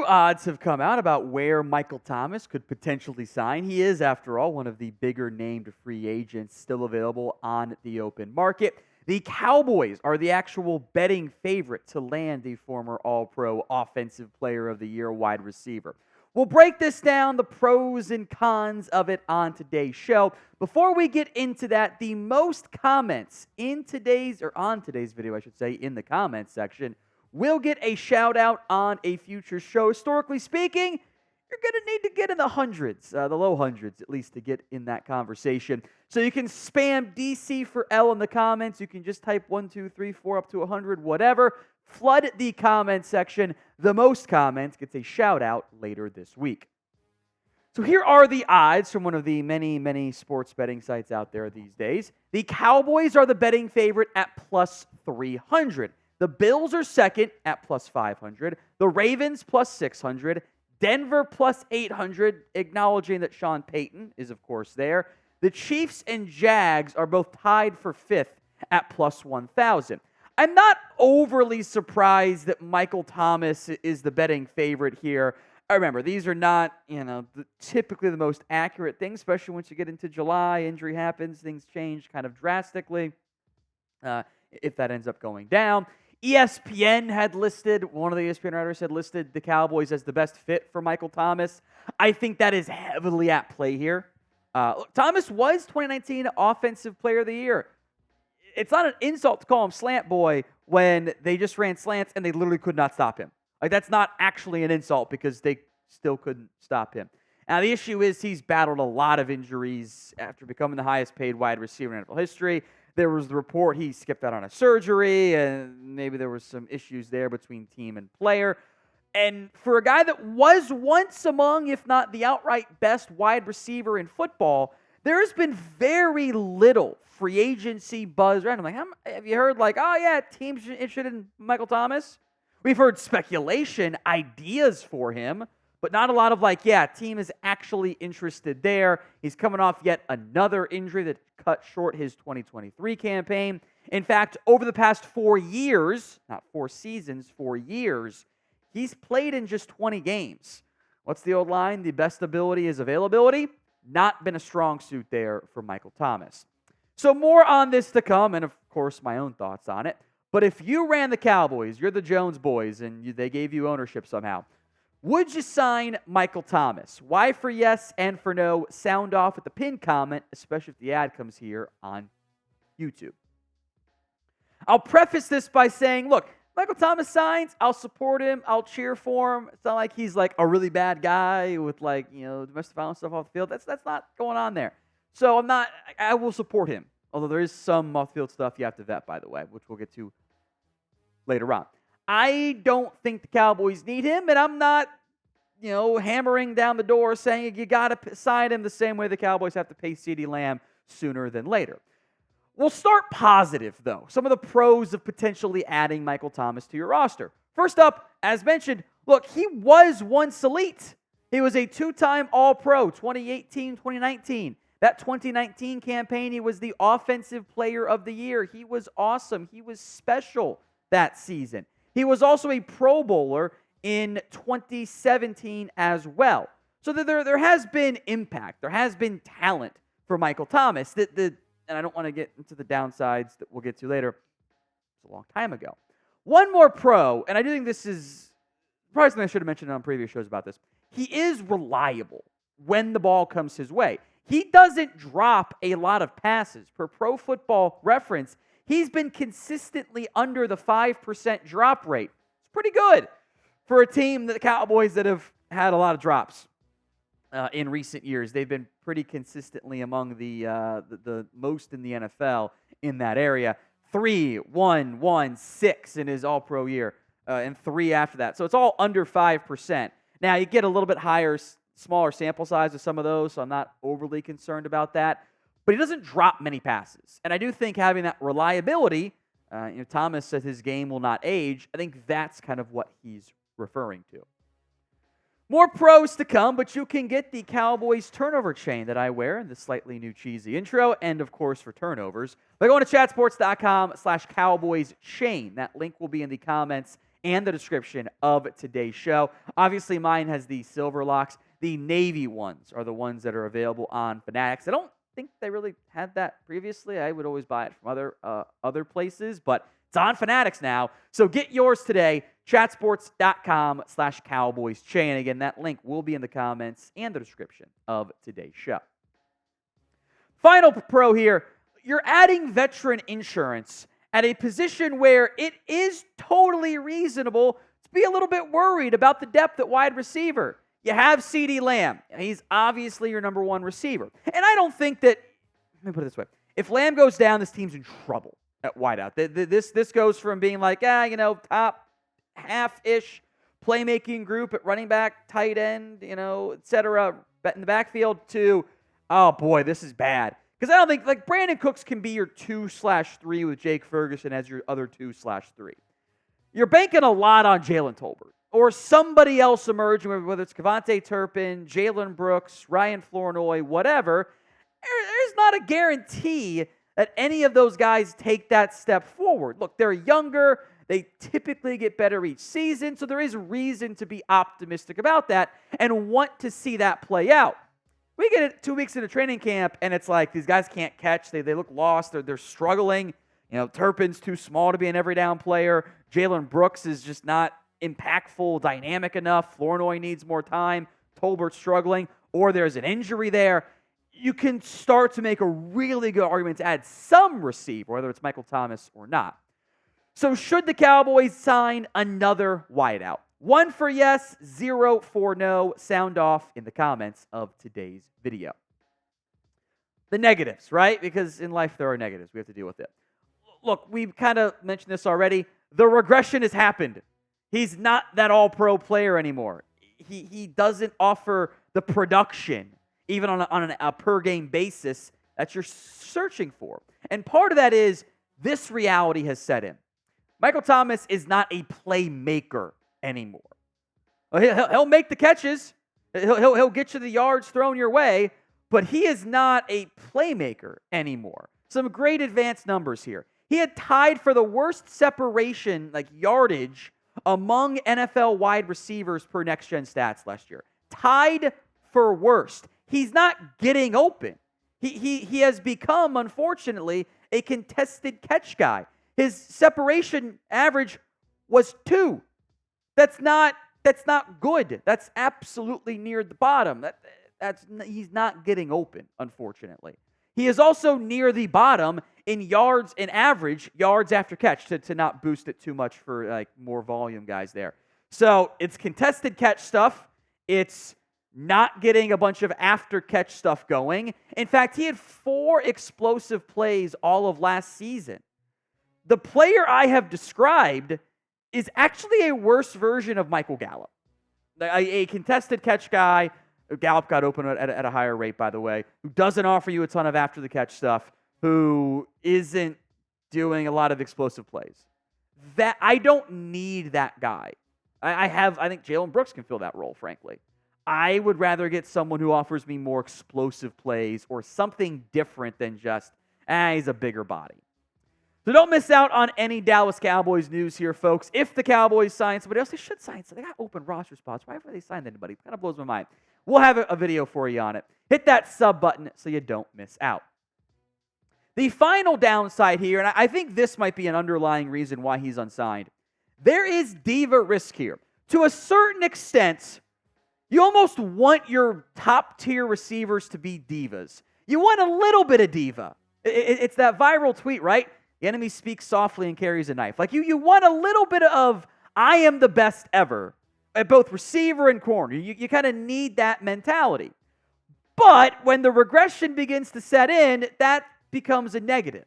odds have come out about where Michael Thomas could potentially sign. He is, after all, one of the bigger named free agents still available on the open market. The Cowboys are the actual betting favorite to land the former All-Pro Offensive Player of the Year wide receiver. We'll break this down, the pros and cons of it on today's show. Before we get into that, the most comments on today's video, I should say, in the comments section, will get a shout out on a future show. Historically speaking, you're going to need to get in the hundreds, the low hundreds at least, to get in that conversation. So you can spam DC for L in the comments. You can just type 1, 2, 3, 4 up to 100, whatever. Flood the comment section. The most comments gets a shout out later this week. So here are the odds from one of the many, many sports betting sites out there these days. The Cowboys are the betting favorite at plus 300. The Bills are second at plus 500. The Ravens plus 600. Denver plus 800, acknowledging that Sean Payton is, of course, there. The Chiefs and Jags are both tied for fifth at plus 1,000. I'm not overly surprised that Michael Thomas is the betting favorite here. I remember, these are not, typically the most accurate things, especially once you get into July, injury happens, things change kind of drastically if that ends up going down. ESPN had listed, one of the ESPN writers had listed the Cowboys as the best fit for Michael Thomas. I think that is heavily at play here. Thomas was 2019 Offensive Player of the Year. It's not an insult to call him Slant Boy when they just ran slants and they literally could not stop him. Like, that's not actually an insult because they still couldn't stop him. Now, the issue is he's battled a lot of injuries after becoming the highest paid wide receiver in NFL history. There was the report he skipped out on a surgery, and maybe there was some issues there between team and player. And for a guy that was once among, if not the outright best wide receiver in football, there has been very little free agency buzz around him. Like, have you heard, teams interested in Michael Thomas? We've heard speculation, ideas for him, but not a lot of team is actually interested there. He's coming off yet another injury that cut short his 2023 campaign. In fact, over the past 4 years, not 4 seasons, 4 years, he's played in just 20 games. What's the old line? The best ability is availability. Not been a strong suit there for Michael Thomas. So more on this to come, and of course my own thoughts on it. But if you ran the Cowboys, you're the Jones boys, and they gave you ownership somehow, would you sign Michael Thomas? Why for yes and for no? Sound off at the pinned comment, especially if the ad comes here on YouTube. I'll preface this by saying, look, Michael Thomas signs, I'll support him, I'll cheer for him. It's not like he's like a really bad guy with domestic violence stuff off the field. That's not going on there. So I will support him. Although there is some off-field stuff you have to vet, by the way, which we'll get to later on. I don't think the Cowboys need him, and I'm not, hammering down the door saying you got to sign him the same way the Cowboys have to pay CeeDee Lamb sooner than later. We'll start positive, though. Some of the pros of potentially adding Michael Thomas to your roster. First up, as mentioned, look, he was once elite. He was a 2-time All-Pro, 2018, 2019. That 2019 campaign, he was the Offensive Player of the Year. He was awesome. He was special that season. He was also a Pro Bowler in 2017 as well. So there has been impact. There has been talent for Michael Thomas. And I don't want to get into the downsides that we'll get to later. It's a long time ago. One more pro, and I do think this is probably something I should have mentioned on previous shows about this. He is reliable when the ball comes his way. He doesn't drop a lot of passes. Per Pro Football Reference, he's been consistently under the 5% drop rate. It's pretty good for a team, the Cowboys, that have had a lot of drops in recent years. They've been pretty consistently among the most in the NFL in that area. 3, 1, 1, 6 in his All-Pro year, and 3 after that. So it's all under 5%. Now, you get a little bit higher, smaller sample size of some of those, so I'm not overly concerned about that. But he doesn't drop many passes. And I do think having that reliability, Thomas said his game will not age. I think that's kind of what he's referring to. More pros to come, but you can get the Cowboys turnover chain that I wear in the slightly new cheesy intro, and of course for turnovers by going to chatsports.com/Cowboys chain. That link will be in the comments and the description of today's show. Obviously, mine has the silver locks. The navy ones are the ones that are available on Fanatics. I don't think they really had that previously. I would always buy it from other places, but it's on Fanatics now. So get yours today, chatsports.com/CowboysChain. And again, that link will be in the comments and the description of today's show. Final pro here, you're adding veteran insurance at a position where it is totally reasonable to be a little bit worried about the depth at wide receiver. You have CeeDee Lamb. He's obviously your number one receiver. And I don't think that, let me put it this way, if Lamb goes down, this team's in trouble at wideout. This goes from being like, top half-ish playmaking group at running back, tight end, et cetera, in the backfield to, oh boy, this is bad. Because I don't think, like, Brandon Cooks can be your 2/3 with Jake Ferguson as your other 2/3. You're banking a lot on Jalen Tolbert or somebody else emerging, whether it's Kevontae Turpin, Jalen Brooks, Ryan Flournoy, whatever. There's not a guarantee that any of those guys take that step forward. Look, they're younger. They typically get better each season, so there is reason to be optimistic about that and want to see that play out. We get it 2 weeks into training camp, and it's like these guys can't catch. They look lost. They're struggling. Turpin's too small to be an every down player. Jalen Brooks is just not impactful, dynamic enough. Flournoy needs more time. Tolbert's struggling, or there's an injury there. You can start to make a really good argument to add some receiver, whether it's Michael Thomas or not. So should the Cowboys sign another wideout? 1 for yes, 0 for no. Sound off in the comments of today's video. The negatives, right? Because in life there are negatives. We have to deal with it. Look, we've kind of mentioned this already. The regression has happened. He's not that all-pro player anymore. He doesn't offer the production, even on a per-game basis, that you're searching for. And part of that is this reality has set in. Michael Thomas is not a playmaker anymore. He'll make the catches. He'll get you the yards thrown your way, but he is not a playmaker anymore. Some great advanced numbers here. He had tied for the worst separation, like yardage, among NFL wide receivers per next-gen stats last year. Tied for worst. He's not getting open. He has become, unfortunately, a contested catch guy. His separation average was 2. That's not good. That's absolutely near the bottom. He's not getting open, unfortunately. He is also near the bottom in yards, in average yards after catch, to not boost it too much for like more volume guys there. So it's contested catch stuff. It's not getting a bunch of after catch stuff going. In fact, he had 4 explosive plays all of last season. The player I have described is actually a worse version of Michael Gallup. A contested catch guy. Gallup got open at a higher rate, by the way, who doesn't offer you a ton of after-the-catch stuff, who isn't doing a lot of explosive plays. That I don't need that guy. I think Jalen Brooks can fill that role, frankly. I would rather get someone who offers me more explosive plays or something different than just, he's a bigger body. So don't miss out on any Dallas Cowboys news here, folks. If the Cowboys sign somebody else, they should sign somebody. They got open roster spots. Why haven't they signed anybody? It kind of blows my mind. We'll have a video for you on it. Hit that sub button so you don't miss out. The final downside here, and I think this might be an underlying reason why he's unsigned, there is diva risk here. To a certain extent, you almost want your top-tier receivers to be divas. You want a little bit of diva. It's that viral tweet, right? The enemy speaks softly and carries a knife. Like you want a little bit of, I am the best ever, at both receiver and corner. You kind of need that mentality. But when the regression begins to set in, that becomes a negative.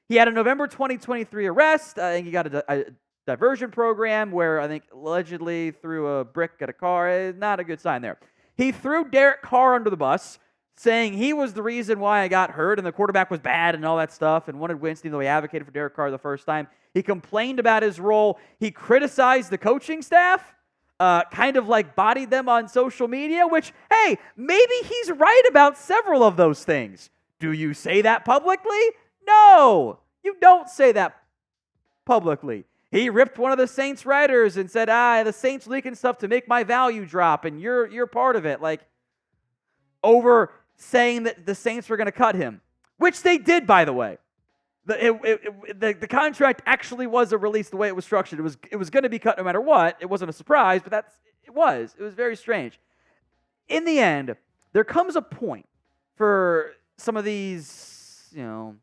He had a November 2023 arrest. I think he got a diversion program where I think allegedly threw a brick at a car. Not a good sign there. He threw Derek Carr under the bus, saying he was the reason why I got hurt and the quarterback was bad and all that stuff, and wanted Winston, though he advocated for Derek Carr the first time. He complained about his role. He criticized the coaching staff, kind of like bodied them on social media, which, hey, maybe he's right about several of those things. Do you say that publicly? No, you don't say that publicly. He ripped one of the Saints writers and said, the Saints leaking stuff to make my value drop, and you're part of it. Like, over saying that the Saints were going to cut him, which they did, by the way. The contract actually was a release the way it was structured. It was going to be cut no matter what. It wasn't a surprise, but it was. It was very strange. In the end, there comes a point for some of these, diva,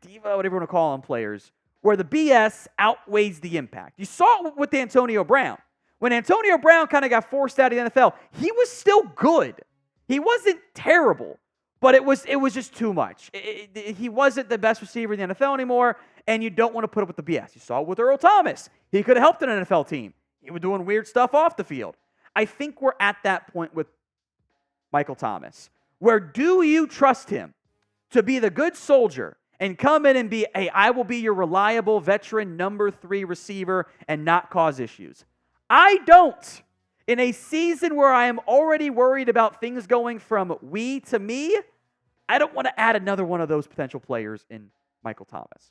whatever you want to call them, players, where the BS outweighs the impact. You saw it with Antonio Brown. When Antonio Brown kind of got forced out of the NFL, he was still good. He wasn't terrible, but it was just too much. He wasn't the best receiver in the NFL anymore, and you don't want to put up with the BS. You saw it with Earl Thomas. He could have helped an NFL team. He was doing weird stuff off the field. I think we're at that point with Michael Thomas, where do you trust him to be the good soldier and come in and be, hey, I will be your reliable veteran number 3 receiver and not cause issues? I don't. In a season where I am already worried about things going from we to me, I don't want to add another one of those potential players in Michael Thomas.